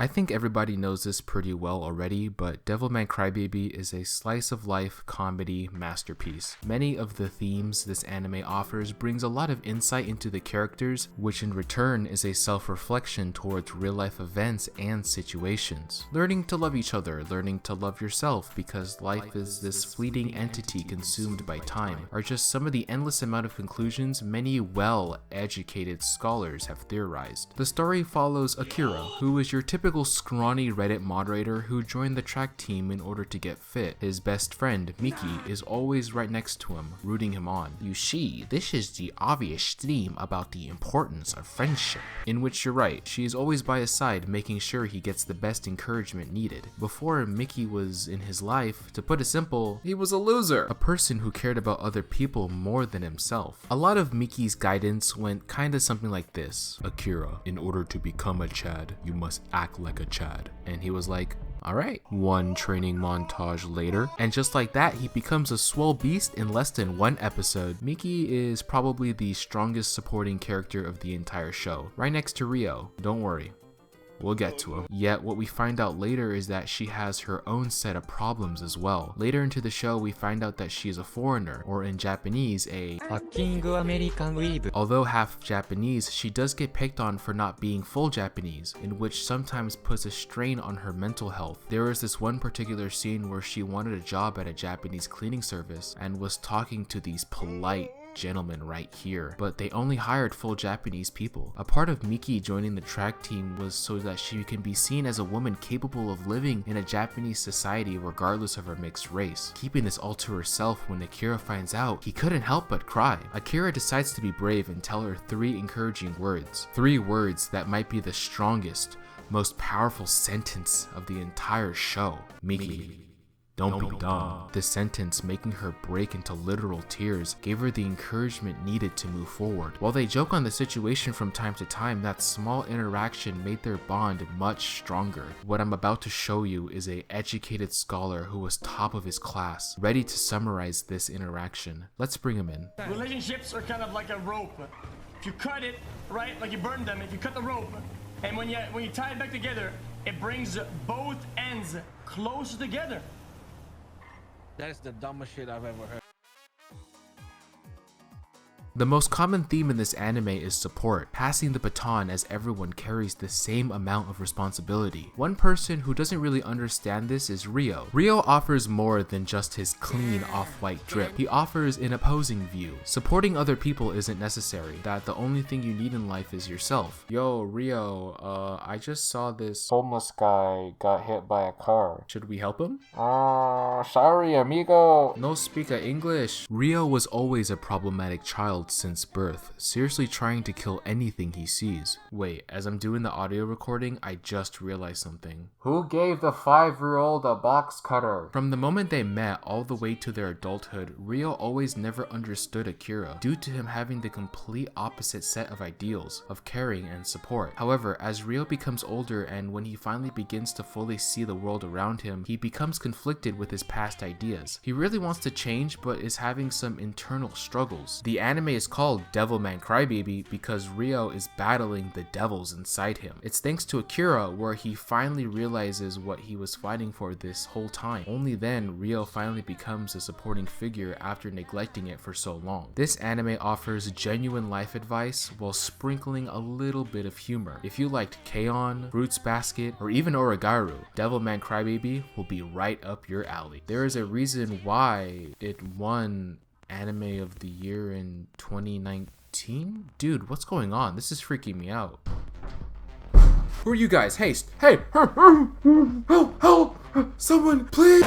I think everybody knows this pretty well already, but Devilman Crybaby is a slice-of-life comedy masterpiece. Many of the themes this anime offers brings a lot of insight into the characters, which in return is a self-reflection towards real-life events and situations. Learning to love each other, learning to love yourself, because life is this fleeting entity consumed by time, are just some of the endless amount of conclusions many well-educated scholars have theorized. The story follows Akira, who is your typical scrawny Reddit moderator who joined the track team in order to get fit. His best friend, Miki, is always right next to him, rooting him on. You see, this is the obvious theme about the importance of friendship. In which you're right, she is always by his side, making sure he gets the best encouragement needed. Before Miki was in his life, to put it simple, he was a loser. A person who cared about other people more than himself. A lot of Miki's guidance went kinda something like this. Akira, in order to become a Chad, you must act like a Chad. And he was like, alright. One training montage later, and just like that, he becomes a swole beast in less than one episode. Miki is probably the strongest supporting character of the entire show, right next to Rio. Don't worry. We'll get to him. Yet what we find out later is that she has her own set of problems as well. Later into the show, we find out that she is a foreigner, or in Japanese, a fucking American weeb. Although half Japanese, she does get picked on for not being full Japanese, in which sometimes puts a strain on her mental health. There is this one particular scene where she wanted a job at a Japanese cleaning service and was talking to these polite gentlemen right here, but they only hired full Japanese people. A part of Miki joining the track team was so that she can be seen as a woman capable of living in a Japanese society regardless of her mixed race. Keeping this all to herself, when Akira finds out, he couldn't help but cry. Akira decides to be brave and tell her 3 encouraging words. 3 words that might be the strongest, most powerful sentence of the entire show. Miki, don't be dumb. This sentence, making her break into literal tears, gave her the encouragement needed to move forward. While they joke on the situation from time to time, that small interaction made their bond much stronger. What I'm about to show you is an educated scholar who was top of his class, ready to summarize this interaction. Let's bring him in. Relationships are kind of like a rope. If you cut it, right, like you burn them, if you cut the rope, and when you tie it back together, it brings both ends closer together. That is the dumbest shit I've ever heard. The most common theme in this anime is support, passing the baton as everyone carries the same amount of responsibility. One person who doesn't really understand this is Rio. Rio offers more than just his clean off-white drip. He offers an opposing view. Supporting other people isn't necessary, that the only thing you need in life is yourself. Yo, Rio, I just saw this homeless guy got hit by a car. Should we help him? Sorry, amigo. No speak English. Rio was always a problematic child since birth, seriously trying to kill anything he sees. Wait, as I'm doing the audio recording, I just realized something. Who gave the 5-year-old a box cutter? From the moment they met all the way to their adulthood, Rio always never understood Akira, due to him having the complete opposite set of ideals of caring and support. However, as Rio becomes older and when he finally begins to fully see the world around him, he becomes conflicted with his past ideas. He really wants to change, but is having some internal struggles. The anime is called Devilman Crybaby because Rio is battling the devils inside him. It's thanks to Akira where he finally realizes what he was fighting for this whole time. Only then, Rio finally becomes a supporting figure after neglecting it for so long. This anime offers genuine life advice while sprinkling a little bit of humor. If you liked K-On!, Fruits Basket, or even Origaru, Devilman Crybaby will be right up your alley. There is a reason why it won Anime of the Year in 2019? Dude, what's going on? This is freaking me out. Who are you guys? Haste! Hey! Help! Someone, please!